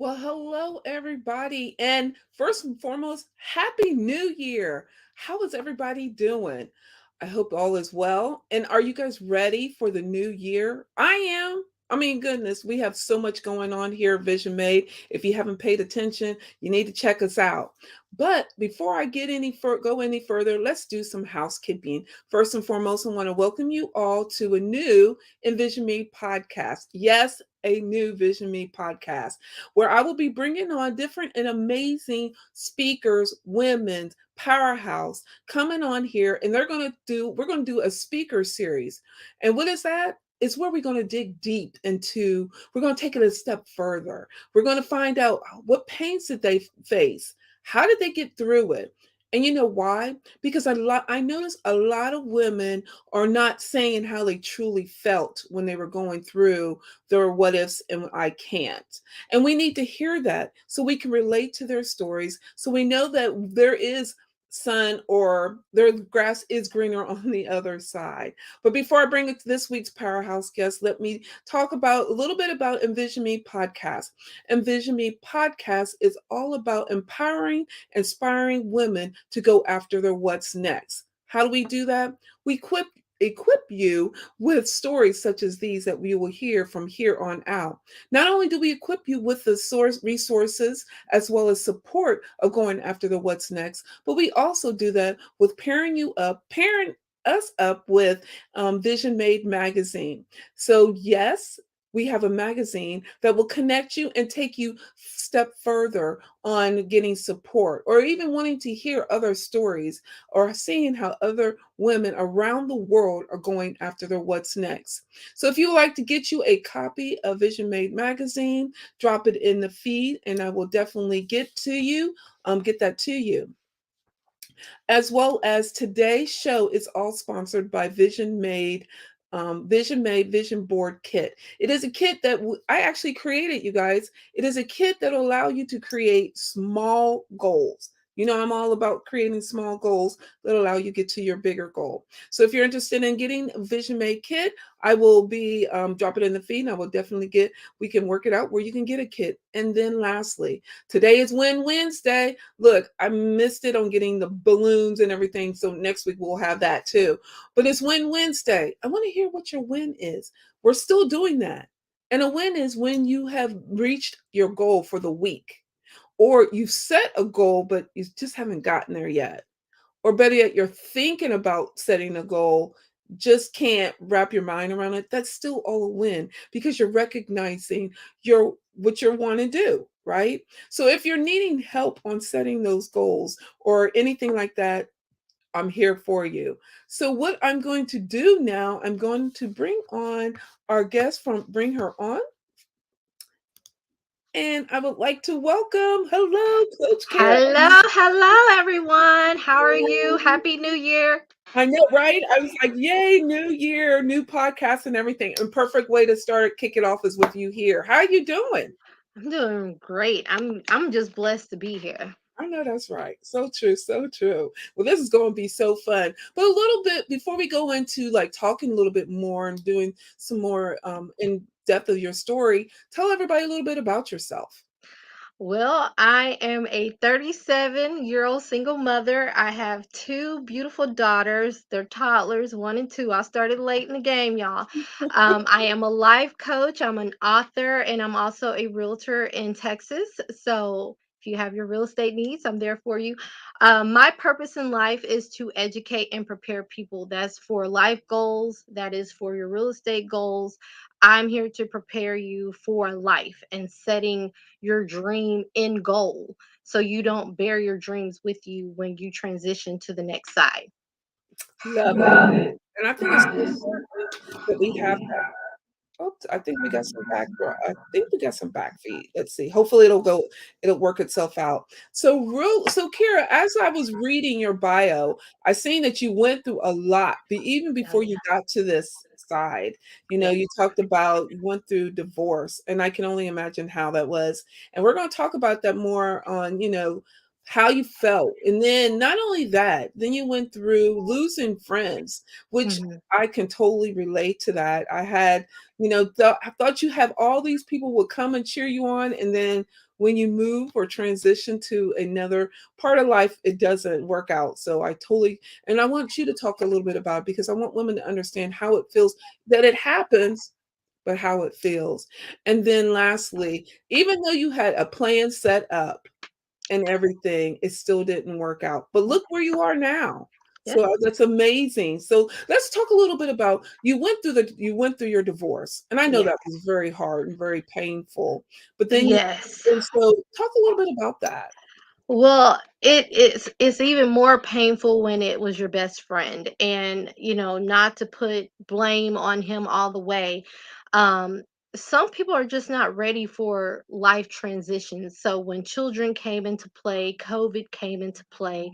Well, hello, everybody. And first and foremost, Happy New Year. How is everybody doing? I hope all is well. And are you guys ready for the new year? I am. I mean, goodness, we have so much going on here at Vision Made. If you haven't paid attention, you need to check us out. But before I get go any further, let's do some housekeeping. First and foremost, I want to welcome you all to a new Envision Me podcast. Yes, a new Vision Me podcast where I will be bringing on different and amazing speakers, women, powerhouse coming on here, and we're going to do a speaker series. And what is that? It's where we're going to dig deep into, we're going to take it a step further. We're going to find out what pains did they face? How did they get through it? And you know why? Because I noticed a lot of women are not saying how they truly felt when they were going through their what ifs and I can't. And we need to hear that so we can relate to their stories, so we know that there is sun or their grass is greener on the other side. But before I bring it to this week's powerhouse guest, let me talk about a little bit about Envision Me podcast. Envision Me podcast is all about empowering, inspiring women to go after their what's next. How do we do that? We equip you with stories such as these that we will hear from here on out. Not only do we equip you with the source resources as well as support of going after the what's next, but we also do that with pairing us up with Vision Made magazine. So yes, we have a magazine that will connect you and take you step further on getting support or even wanting to hear other stories or seeing how other women around the world are going after their what's next. So if you would like to get you a copy of Vision Made magazine, drop it in the feed and I will definitely get that to you. As well as today's show is all sponsored by Vision Made Vision Board Kit. It is a kit that I actually created, you guys. It is a kit that will allow you to create small goals. You know, I'm all about creating small goals that allow you to get to your bigger goal. So if you're interested in getting a Vision Made kit, I will be dropping it in the feed. And I will definitely we can work it out where you can get a kit. And then lastly, today is Win Wednesday. Look, I missed it on getting the balloons and everything. So next week we'll have that too. But it's Win Wednesday. I want to hear what your win is. We're still doing that. And a win is when you have reached your goal for the week, or you've set a goal, but you just haven't gotten there yet. Or better yet, you're thinking about setting a goal, just can't wrap your mind around it. That's still all a win because you're recognizing what you want to do, right? So if you're needing help on setting those goals or anything like that, I'm here for you. So what I'm going to do now, I'm going to bring on our guest bring her on. And I would like to welcome, hello, Coach Keira. Hello, everyone. How are you? Happy New Year. I know, right? I was like, yay, new year, new podcast and everything. And perfect way to kick it off is with you here. How are you doing? I'm doing great. I'm just blessed to be here. I know that's right. So true, so true. Well, this is going to be so fun. But a little bit before we go into like talking a little bit more and doing some more in depth of your story, tell everybody a little bit about yourself. Well, I am a 37-year-old single mother. I have two beautiful daughters. They're toddlers, 1 and 2. I started late in the game, y'all. I am a life coach, I'm an author, and I'm also a realtor in Texas. So if you have your real estate needs, I'm there for you. My purpose in life is to educate and prepare people. That's for life goals, that is for your real estate goals. I'm here to prepare you for life and setting your dream end goal so you don't bear your dreams with you when you transition to the next side. Love it. And I think it's so important that we have that. Oh, I think we got some I think we got some back feed. Let's see. Hopefully it'll work itself out. So Kira, as I was reading your bio, I seen that you went through a lot, even Oh, before yeah. you got to this side. You know, Yes. you talked about you went through divorce, and I can only imagine how that was. And we're going to talk about that more on, how you felt. And then not only that, then you went through losing friends, which Mhm. I can totally relate to that. I had I thought you have all these people would come and cheer you on, and then when you move or transition to another part of life, it doesn't work out. So I totally, and I want you to talk a little bit about it because I want women to understand how it feels that it happens, but how it feels. And then lastly, even though you had a plan set up and everything, it still didn't work out. But look where you are now. So Yes. that's amazing. So let's talk a little bit about you went through your divorce. And I know Yes. that was very hard and very painful. But then you Yes. and so talk a little bit about that. Well, it's even more painful when it was your best friend, and not to put blame on him all the way. Um, some people are just not ready for life transitions. So when children came into play, COVID came into play.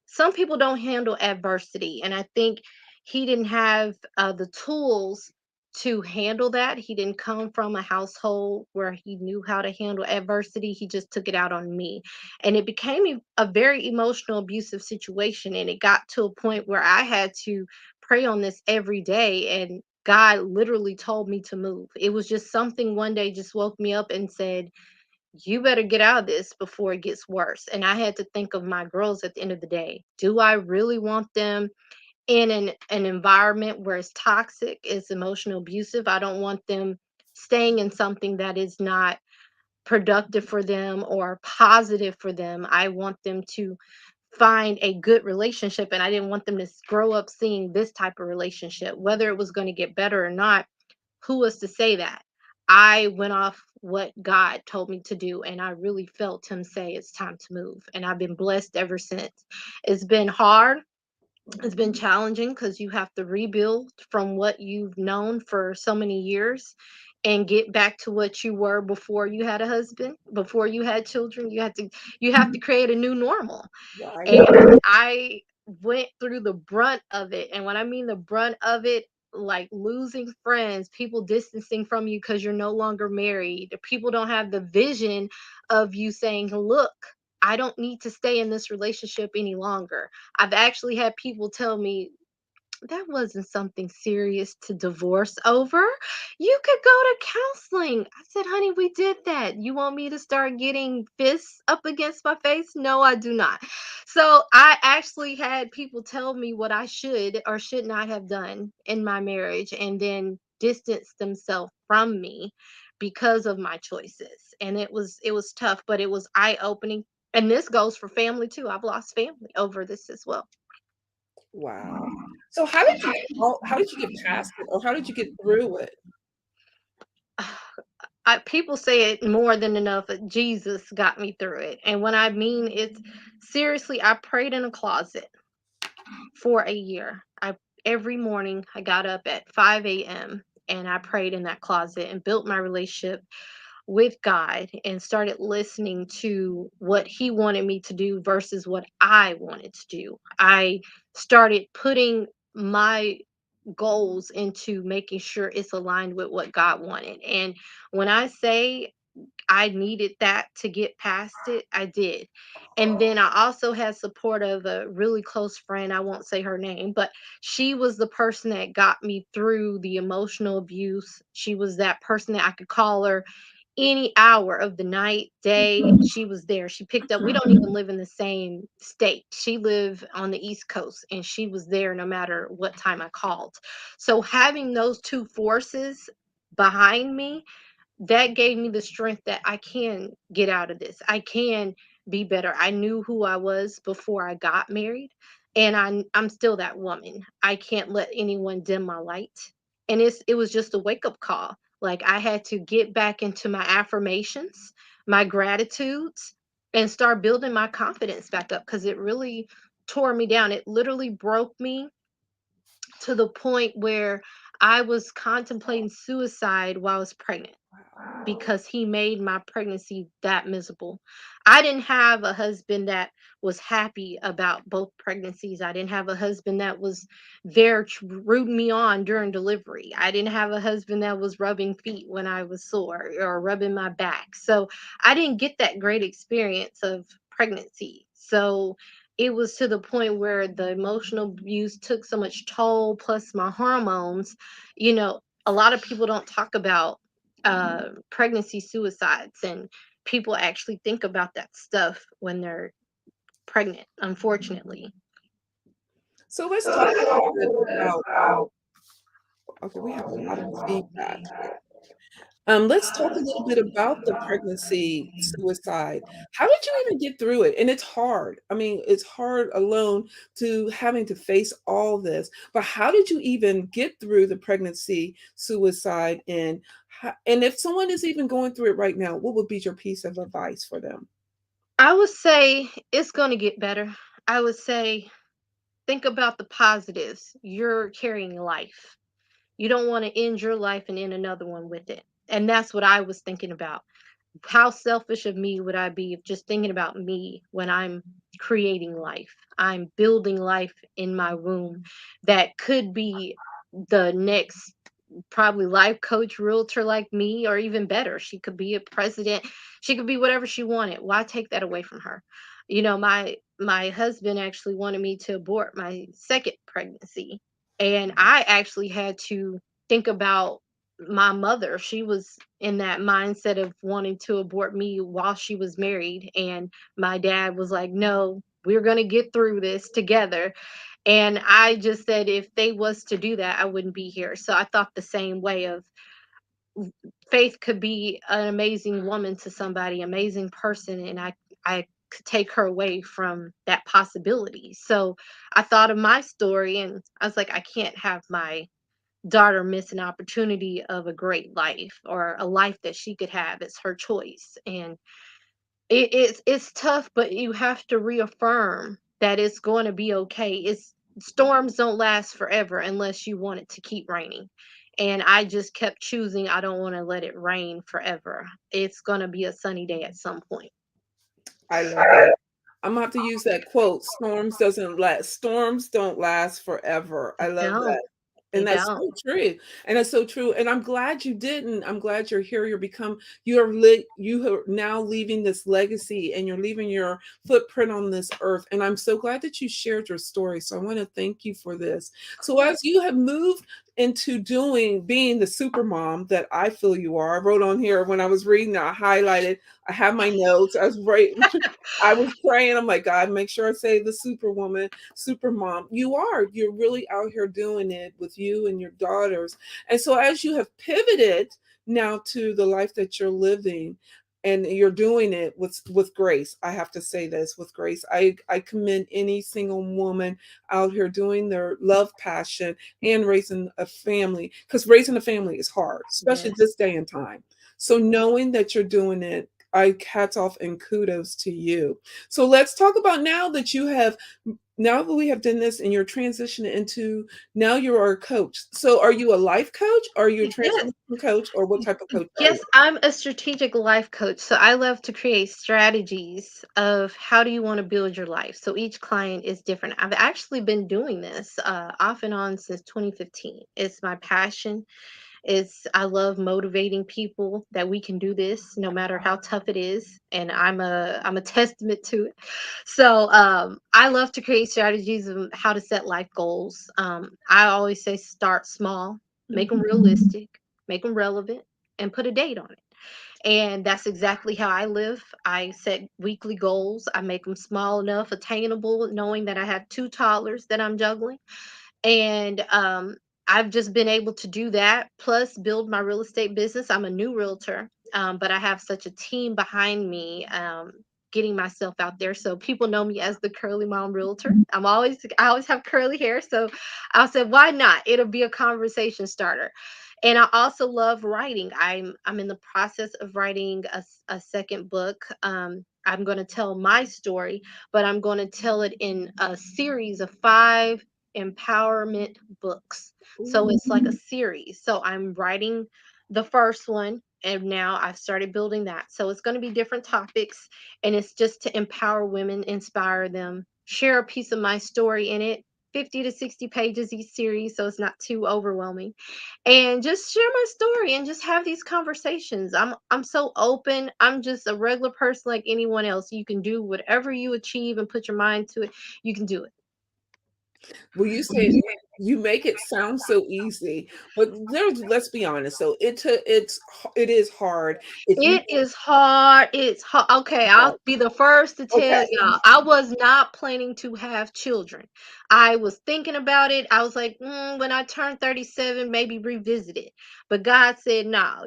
Some people don't handle adversity, and I think he didn't have the tools to handle that. He didn't come from a household where he knew how to handle adversity. He just took it out on me, and it became a very emotional abusive situation, and it got to a point where I had to pray on this every day, and God literally told me to move. It was just something one day just woke me up and said, you better get out of this before it gets worse. And I had to think of my girls at the end of the day. Do I really want them in an environment where it's toxic, it's emotional abusive? I don't want them staying in something that is not productive for them or positive for them. I want them to find a good relationship, and I didn't want them to grow up seeing this type of relationship. Whether it was going to get better or not, who was to say that? I went off what God told me to do, and I really felt him say it's time to move, and I've been blessed ever since. It's been hard, it's been challenging because you have to rebuild from what you've known for so many years and get back to what you were before you had a husband, before you had children. You have to create a new normal. Right. And I went through the brunt of it. And when I mean the brunt of it, like losing friends, people distancing from you because you're no longer married. People don't have the vision of you saying, look, I don't need to stay in this relationship any longer. I've actually had people tell me, that wasn't something serious to divorce over. You could go to counseling. I said, honey, we did that. You want me to start getting fists up against my face? No, I do not. So I actually had people tell me what I should or should not have done in my marriage and then distance themselves from me because of my choices. And it was tough, but it was eye opening. And this goes for family too. I've lost family over this as well. Wow. So how did you get past it or how did you get through it? People say it more than enough. Jesus got me through it. And when I mean it's seriously, I prayed in a closet for a year. Every morning I got up at 5 a.m. and I prayed in that closet and built my relationship with God and started listening to what He wanted me to do versus what I wanted to do. I started putting my goals into making sure it's aligned with what God wanted. And when I say I needed that to get past it, I did. And then I also had support of a really close friend. I won't say her name, but she was the person that got me through the emotional abuse. She was that person that I could call her any hour of the night, day. She was there. She picked up. We don't even live in the same state. She lived on the East Coast and she was there no matter what time I called. So having those two forces behind me, that gave me the strength that I can get out of this. I can be better. I knew who I was before I got married, and I'm still that woman. I can't let anyone dim my light. And it was just a wake-up call. Like I had to get back into my affirmations, my gratitudes, and start building my confidence back up because it really tore me down. It literally broke me to the point where I was contemplating suicide while I was pregnant because he made my pregnancy that miserable. I didn't have a husband that was happy about both pregnancies. I didn't have a husband that was there rooting me on during delivery. I didn't have a husband that was rubbing feet when I was sore or rubbing my back. So I didn't get that great experience of pregnancy. So it was to the point where the emotional abuse took so much toll, plus my hormones. A lot of people don't talk about pregnancy suicides, and people actually think about that stuff when they're pregnant, unfortunately. So let's talk a little bit about, okay, we have a lot of feedback. Let's talk a little bit about the pregnancy suicide. How did you even get through it? And it's hard. I mean, it's hard alone to having to face all this. But how did you even get through the pregnancy suicide? And if someone is even going through it right now, what would be your piece of advice for them? I would say it's going to get better. I would say think about the positives. You're carrying life. You don't want to end your life and end another one with it. And that's what I was thinking about. How selfish of me would I be if just thinking about me when I'm creating life? I'm building life in my womb that could be the next probably life coach, realtor like me, or even better. She could be a president. She could be whatever she wanted. Why take that away from her? You know, my husband actually wanted me to abort my second pregnancy, and I actually had to think about my mother. She was in that mindset of wanting to abort me while she was married, and my dad was like, "No, we're going to get through this together." And I just said if they was to do that, I wouldn't be here. So I thought the same way of Faith could be an amazing woman to somebody, amazing person, and I could take her away from that possibility. So I thought of my story and I was like, I can't have my daughter miss an opportunity of a great life or a life that she could have. It's her choice. And it's tough, but you have to reaffirm that it's going to be okay. It's storms don't last forever unless you want it to keep raining. And I just kept choosing I don't want to let it rain forever. It's going to be a sunny day at some point. I love that. I'm gonna have to use that quote. Storms don't last forever. I They love don't. that. They And that's don't. so true. And that's so true. And I'm glad you didn't. I'm glad you're here. You are now leaving this legacy and you're leaving your footprint on this earth. And I'm so glad that you shared your story. So I want to thank you for this. So as you have moved into being the super mom that I feel you are, I wrote on here when I was reading, I highlighted, I have my notes. I was right. I was praying. I'm like, God, make sure I say the superwoman, super mom. You're really out here doing it with you and your daughters. And so as you have pivoted now to the life that you're living, and you're doing it with grace. I have to say this with grace. I commend any single woman out here doing their love passion and raising a family, because raising a family is hard, especially Yes. this day and time. So knowing that you're doing it, I hats off and kudos to you. So let's talk about now that we have done this and you're transitioning into, now you are a coach. So are you a life coach? Are you a Yes. transformation coach, or what type of coach are Yes, you? I'm a strategic life coach. So I love to create strategies of how do you want to build your life. So each client is different. I've actually been doing this off and on since 2015. It's my passion. It's I love motivating people that we can do this no matter how tough it is, and I'm a testament to it. So I love to create strategies of how to set life goals. I always say start small, make them Mhm. realistic, make them relevant, and put a date on it. And that's exactly how I live. I set weekly goals. I make them small enough, attainable, knowing that I have two toddlers that I'm juggling, and I've just been able to do that plus build my real estate business. I'm a new realtor, but I have such a team behind me, getting myself out there, so people know me as the curly mom realtor. I always have curly hair, so I said why not, it'll be a conversation starter. And I also love writing. I'm in the process of writing a second book. I'm going to tell my story, but I'm going to tell it in a series of five empowerment books. So Ooh. it's like a series. So I'm writing the first one and now I've started building that. So it's going to be different topics and it's just to empower women, inspire them, share a piece of my story in it. 50 to 60 pages each series, so it's not too overwhelming. And just share my story and just have these conversations. I'm so open. I'm just a regular person like anyone else. You can do whatever you achieve and put your mind to it. You can do it. Well, you say you make it sound so easy, but there's let's be honest. So it is hard if you It is hard. It's hard. Okay, I'll be the first to tell okay. y'all. I was not planning to have children. I was thinking about it. I was like, when I turn 37, maybe revisit it. But God said, no,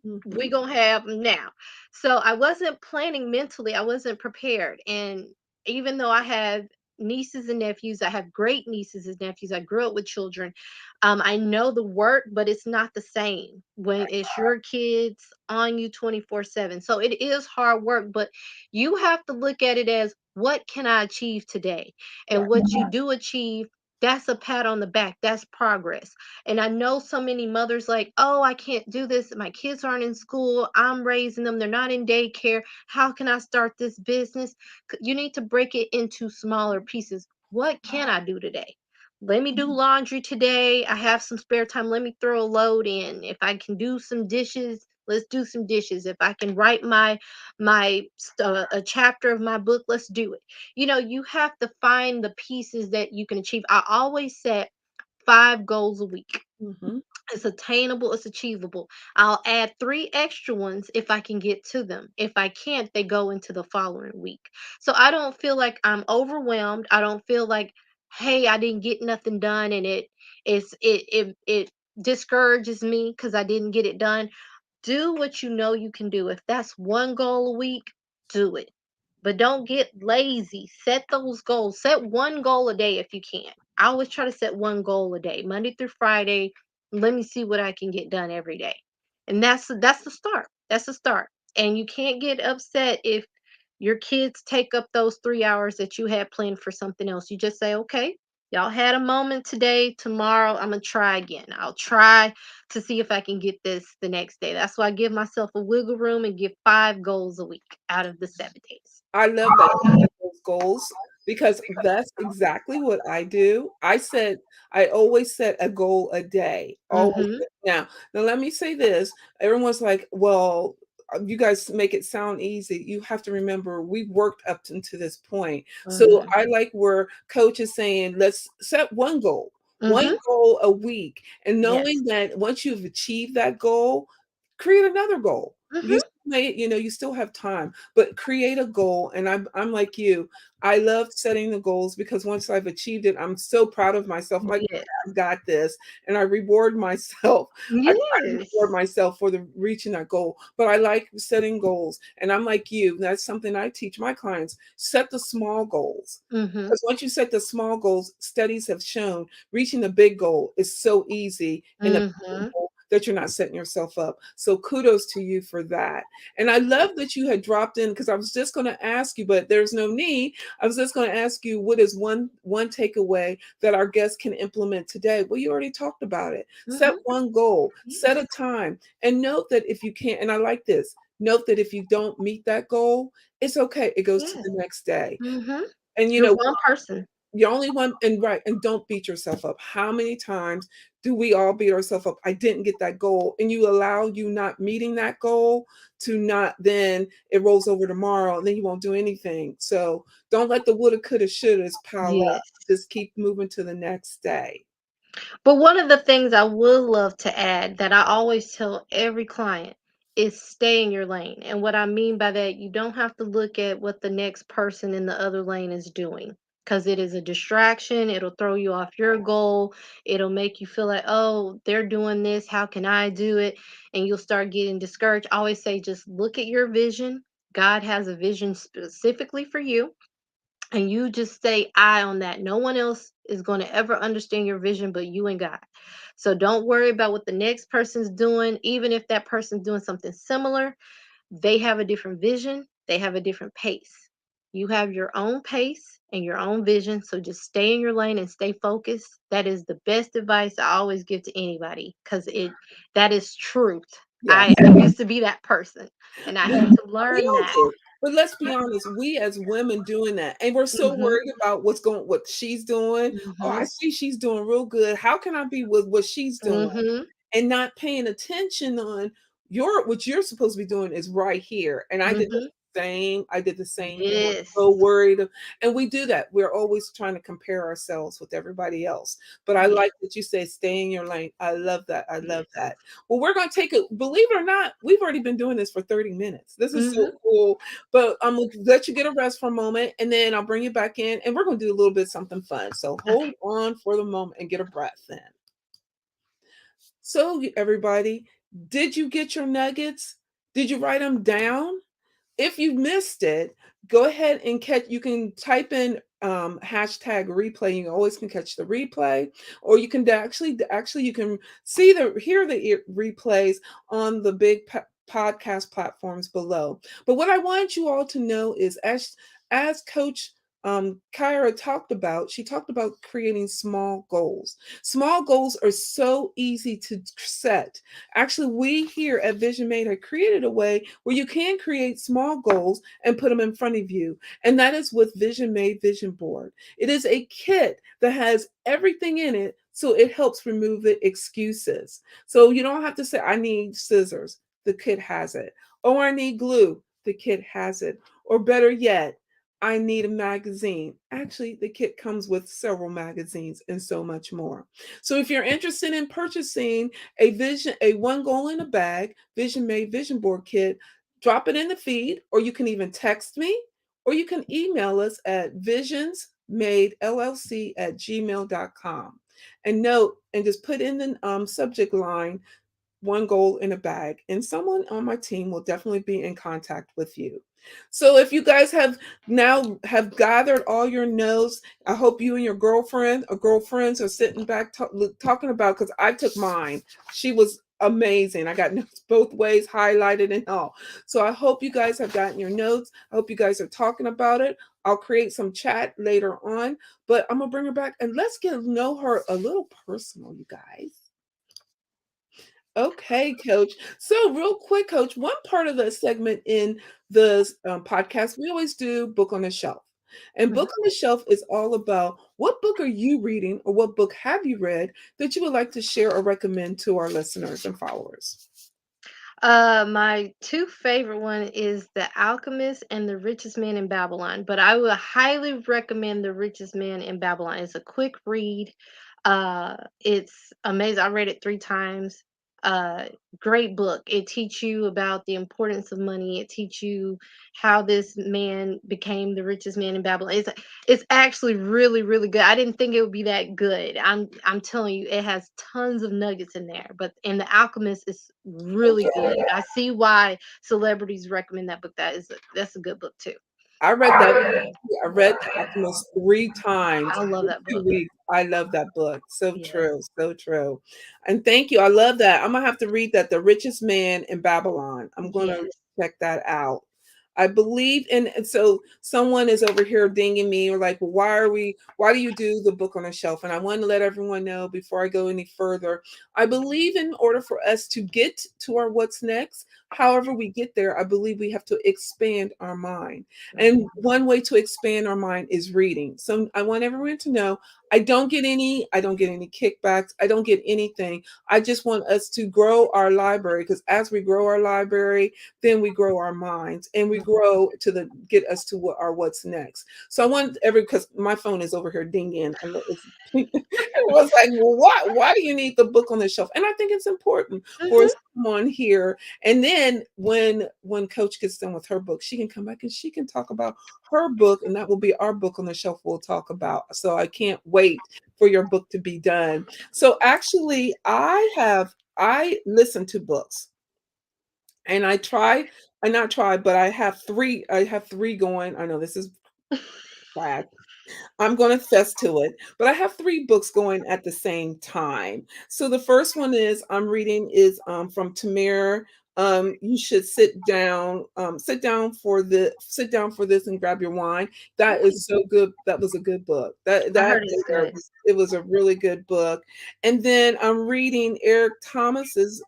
Mhm, we're going to have them now. So I wasn't planning mentally. I wasn't prepared. And even though I have nieces and nephews, I have great nieces and nephews. I grew up with children. I know the work, but it's not the same when right. it's your kids on you 24/7. So it is hard work, but you have to look at it as what can I achieve today? And Right. what you do achieve, that's a pat on the back. That's progress. And I know so many mothers like, oh, I can't do this. My kids aren't in school. I'm raising them. They're not in daycare. How can I start this business? You need to break it into smaller pieces. What can I do today? Let me do laundry today. I have some spare time. Let me throw a load in. If I can do some dishes, let's do some dishes. If I can write a chapter of my book, let's do it. You have to find the pieces that you can achieve. I always set 5 goals a week. Mhm, It's attainable, it's achievable. I'll add 3 extra ones if I can get to them. If I can't, they go into the following week. So I don't feel like I'm overwhelmed. I don't feel like, hey, I didn't get nothing done and it discourages me because I didn't get it done. Do what you know you can do. If that's 1 goal a week, do it. But don't get lazy. Set those goals. Set 1 goal a day if you can. I always try to set 1 goal a day, Monday through Friday. Let me see what I can get done every day. And that's the start. That's the start. And you can't get upset if your kids take up those 3 hours that you had planned for something else. You just say, okay, y'all had a moment today. Tomorrow, I'm going to try again. I'll try to see if I can get this the next day. That's why I give myself a wiggle room and give 5 goals a week out of the 7 days. I love that you set those goals because that's exactly what I do. I always set a goal a day. Always. Mhm. Now let me say this. Everyone's like, well, you guys make it sound easy. You have to remember we worked up into this point. So Mhm. I like where coach is saying, let's set one Mhm. goal a week. And Yes. knowing that once you've achieved that goal, create another goal. You Mhm. still you still have time, but create a goal. And I'm like you. I love setting the goals because once I've achieved it, I'm so proud of myself. I'm like, Yes. I've got this. And I reward myself. I reward Yes. myself for the reaching that goal. But I like setting goals. And I'm like you. That's something I teach my clients. Set the small goals. Mhm. Because once you set the small goals, studies have shown reaching the big goal is so easy and Mhm. attainable that you're not setting yourself up. So kudos to you for that. And I love that you had dropped in because I was just going to ask you, but there's no need. I was just going to ask you what is one takeaway that our guests can implement today? Well, you already talked about it. Set Mhm. one goal, set a Yes. time, and note that if you can't, and I like this, note that if you don't meet that goal, it's okay. It goes to Yes. the next day. Mhm. And You're one person. you're only one, and right, and don't beat yourself up. How many times do we all beat ourselves up? I didn't get that goal, and you allow you not meeting that goal to not then it rolls over tomorrow, and then you won't do anything. So don't let the woulda, coulda, shouldas pile up. Yes. Just keep moving to the next day. But one of the things I would love to add that I always tell every client is stay in your lane. And what I mean by that, you don't have to look at what the next person in the other lane is doing because it is a distraction. It'll throw you off your goal. It'll make you feel like, oh, they're doing this. How can I do it? And you'll start getting discouraged. I always say, just look at your vision. God has a vision specifically for you, and you just stay eye on that. No one else is going to ever understand your vision but you and God. So don't worry about what the next person's doing, even if that person's doing something similar. They have a different vision, they have a different pace. You have your own pace and your own vision, so just stay in your lane and stay focused. That is the best advice I always give to anybody because that is truth. I, Yes. I used to be that person and I had to We learn all that. do. But let's be honest, we as women doing that, and we're so Mhm. worried about what she's doing. Oh, I Mhm. see she's doing real good. How can I be with what she's doing? Mhm. And not paying attention on what you're supposed to be doing is right here. And I did Mhm. same. I did the same thing. I was Yes. so worried. And we do that. We're always trying to compare ourselves with everybody else. But I Yes. like that you say stay in your lane. I love that. I love Yes. that. Well, we're going to take it. Believe it or not, we've already been doing this for 30 minutes. This is so Mhm. cool. But I'm going to let you get a rest for a moment and then I'll bring you back in and we're going to do a little bit something fun. So hold Okay. on for the moment and get a breath in. So, everybody, did you get your nuggets? Did you write them down? If you missed it, go ahead and catch. You can type in hashtag replay. You always can catch the replay, or you can actually you can hear the replays on the big podcast platforms below. But what I want you all to know is as Coach Kyra talked about, she talked about creating small goals. Small goals are so easy to set. Actually, we here at Vision Made have created a way where you can create small goals and put them in front of you. And that is with Vision Made Vision Board. It is a kit that has everything in it so it helps remove the excuses. So you don't have to say, I need scissors. The kit has it. Or I need glue. The kit has it. Or better yet, I need a magazine. Actually, the kit comes with several magazines and so much more. So if you're interested in purchasing a one goal in a bag, Vision Made Vision Board kit, drop it in the feed, or you can even text me, or you can email us at visionsmadellc@gmail.com. And note, and just put in the subject line one goal in a bag, and someone on my team will definitely be in contact with you. So if you guys have gathered all your notes, I hope you and your girlfriend or girlfriends are sitting back talking about, because I took mine. She was amazing. I got notes both ways highlighted and all. So I hope you guys have gotten your notes. I hope you guys are talking about it. I'll create some chat later on, but I'm gonna bring her back and let's get to know her a little personal, you guys. Okay, coach. So, real quick, coach, one part of the segment in the podcast, we always do book on the shelf. And book Mhm. on the shelf is all about what book are you reading or what book have you read that you would like to share or recommend to our listeners and followers? My two favorite one is The Alchemist and The Richest Man in Babylon, but I would highly recommend The Richest Man in Babylon. It's a quick read. It's amazing. I read it 3 times. Uh, Great book. It teach you about the importance of money. It teach you how this man became the richest man in Babylon. It's actually really really good. I didn't think it would be that good. I'm telling you, it has tons of nuggets in there. But and The Alchemist is really good. I see why celebrities recommend that book. That's a good book too. I read that. I read The Alchemist 3 times I love in that 2 book. weeks. I love that book. So Yes. true, so true. And thank you. I love that. I'm gonna have to read that, The Richest Man in Babylon. I'm gonna Yes. check that out. I believe in, and so someone is over here dinging me or like, well, why do you do the book on a shelf? And I want to let everyone know before I go any further, I believe in order for us to get to our what's next, however we get there, I believe we have to expand our mind. And Mhm. one way to expand our mind is reading. So I want everyone to know I don't get any kickbacks. I don't get anything. I just want us to grow our library, because as we grow our library, then we grow our minds and we grow to the get us to what our what's next. So I want because my phone is over here dinging and it was like, well, why do you need the book on the shelf? And I think it's important for Mhm. someone here. And then when Coach gets done with her book, she can come back and she can talk about her book, and that will be our book on the shelf we'll talk about. So I can't wait for your book to be done. So actually, I listen to books, and I not try, but I have three going. I know this is bad. I'm going to fess to it, but I have three books going at the same time. So the first one is I'm reading is from Tamir. You should sit down for this and grab your wine. That is so good. That was a good book. I heard it's good. It was a really good book. And then I'm reading Eric Thomas's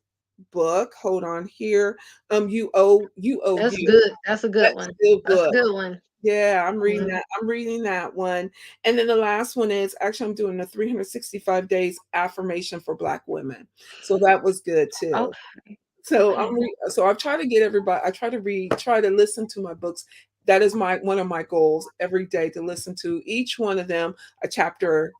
book. Hold on here. You owe That's you. good. That's a good That's one. a good That's a book. good one. Yeah, Mhm. I'm reading that one. And then the last one is actually I'm doing the 365 days affirmation for Black women. So that was good too. Okay. So so I try to get everybody. I try to read, try to listen to my books. That is my one of my goals every day, to listen to each one of them a chapter,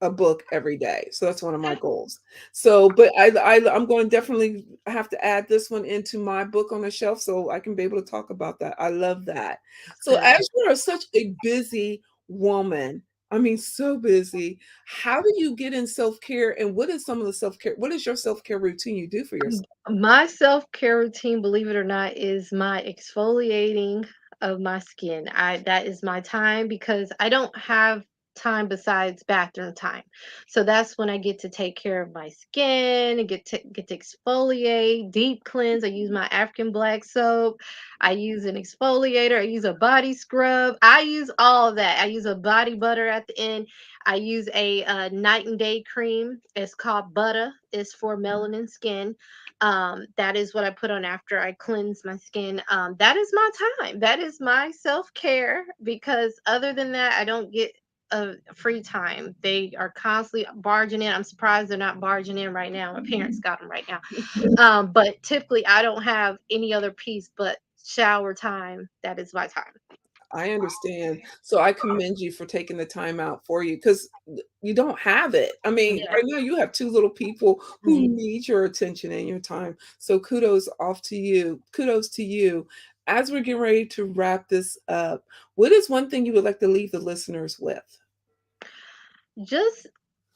a book every day. So that's one of my goals. So, but I'm going to definitely have to add this one into my book on the shelf so I can be able to talk about that. I love that. That's So, good. as you are such a busy woman, I mean, so busy, how do you get in self care? And what is some of the self care? What is your self care routine you do for yourself? My self-care routine, believe it or not, is my exfoliating of my skin. I That is my time because I don't have time besides bathroom time. So that's when I get to take care of my skin and get to exfoliate, deep cleanse. I use my African black soap. I use an exfoliator. I use a body scrub. I use all of that. I use a body butter at the end. I use a night and day cream. It's called Butter. It's for melanin skin. That is what I put on after I cleanse my skin. That is my time. That is my self-care because other than that, I don't get a free time. They are constantly barging in. I'm surprised they're not barging in right now. My parents got them right now. But typically I don't have any other piece but shower time. That is my time. I understand. So I commend you for taking the time out for you, because you don't have it. I mean, Yeah. right now you have two little people who Mhm. need your attention and your time. So kudos off to you. Kudos to you. As we're getting ready to wrap this up, what is one thing you would like to leave the listeners with? Just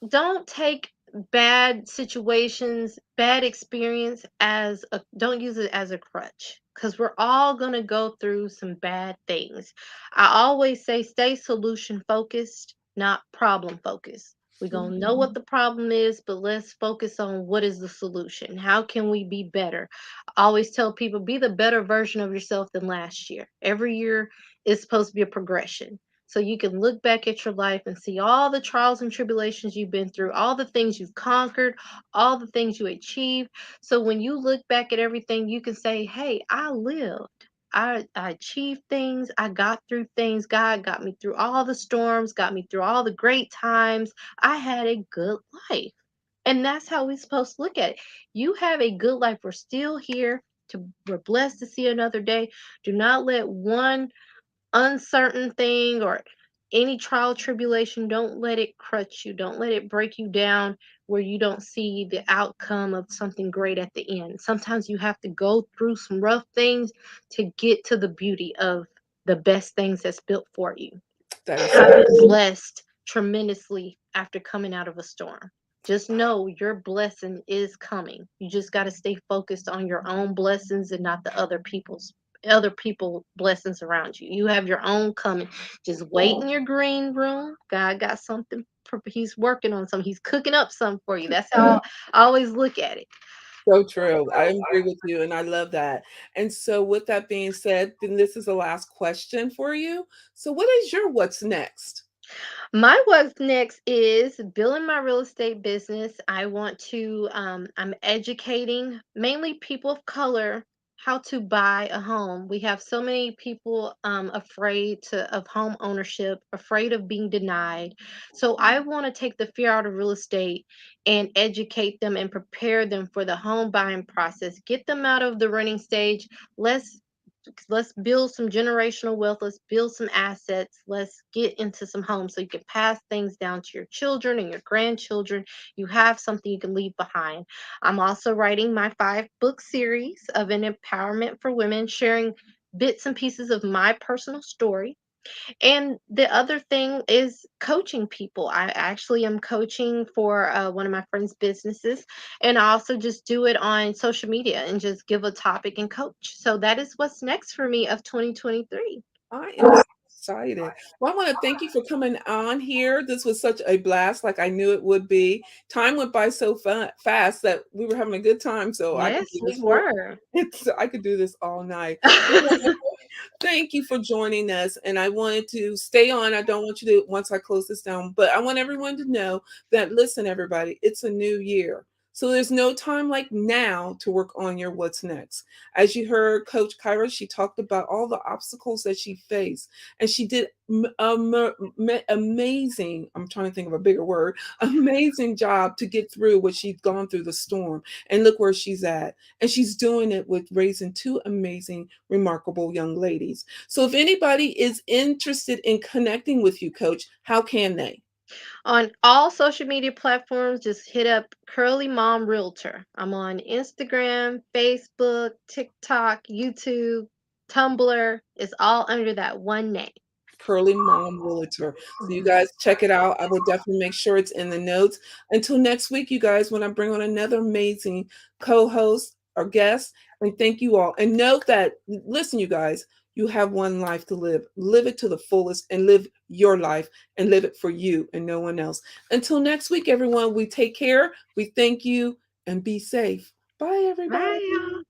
don't take bad situations, bad experience as a don't use it as a crutch because we're all going to go through some bad things. I always say stay solution focused, not problem focused. We're going to know what the problem is, but let's focus on what is the solution. How can we be better? I always tell people be the better version of yourself than last year. Every year is supposed to be a progression, so you can look back at your life and see all the trials and tribulations you've been through, all the things you've conquered, all the things you achieved. So when you look back at everything, you can say, hey, I lived. I achieved things. I got through things. God got me through all the storms, got me through all the great times. I had a good life. And that's how we're supposed to look at it. You have a good life. We're still here. We're blessed to see another day. Do not let one uncertain thing or any trial tribulation, don't let it crutch you, don't let it break you down where you don't see the outcome of something great at the end. Sometimes you have to go through some rough things to get to the beauty of the best things that's built for you. That is I've been blessed tremendously after coming out of a storm. Just know your blessing is coming. You just got to stay focused on your own blessings and not the other people blessings around you. You have your own coming. Just wait in your green room. God got something. He's working on something. He's cooking up something for you. That's how I always look at it. so true. I agree with you, and I love that. And so, with that being said, then this is the last question for you. So, what is your what's next? My what's next is building my real estate business. I want to, I'm educating mainly people of color how to buy a home. We have so many people afraid of home ownership, afraid of being denied. So I want to take the fear out of real estate and educate them and prepare them for the home buying process, get them out of the renting stage. Let's build some generational wealth. Let's build some assets. Let's get into some homes so you can pass things down to your children and your grandchildren. You have something you can leave behind. I'm also writing my 5-book series of an empowerment for women, sharing bits and pieces of my personal story. And the other thing is coaching people. I actually am coaching for one of my friends' businesses, and I also just do it on social media and just give a topic and coach. So that is what's next for me of 2023. I am so excited. Well, I want to thank you for coming on here. This was such a blast, like I knew it would be. Time went by so fast that we were having a good time. So I could Yes, do we this for were. I could do this all night. I wanna thank you for joining us. And I wanted to stay on. I don't want you to once I close this down, but I want everyone to know that listen, everybody, it's a new year. So there's no time like now to work on your what's next. As you heard Coach Kyra, she talked about all the obstacles that she faced, and she did amazing. I'm trying to think of a bigger word. Amazing job to get through what she'd gone through the storm, and look where she's at. And she's doing it with raising two amazing, remarkable young ladies. So if anybody is interested in connecting with you, Coach, how can they? On all social media platforms, just hit up Curly Mom Realtor. I'm on Instagram, Facebook, TikTok, YouTube, Tumblr. It's all under that one name. Curly Mom Realtor. So you Mhm. guys check it out. I will definitely make sure it's in the notes. Until next week, you guys, when I bring on another amazing co-host or guest. And thank you all. And note that, listen, you guys, you have one life to live. Live it to the fullest and live your life and live it for you and no one else. Until next week, everyone, we take care. We thank you and be safe. Bye, Bye, everybody. y'all.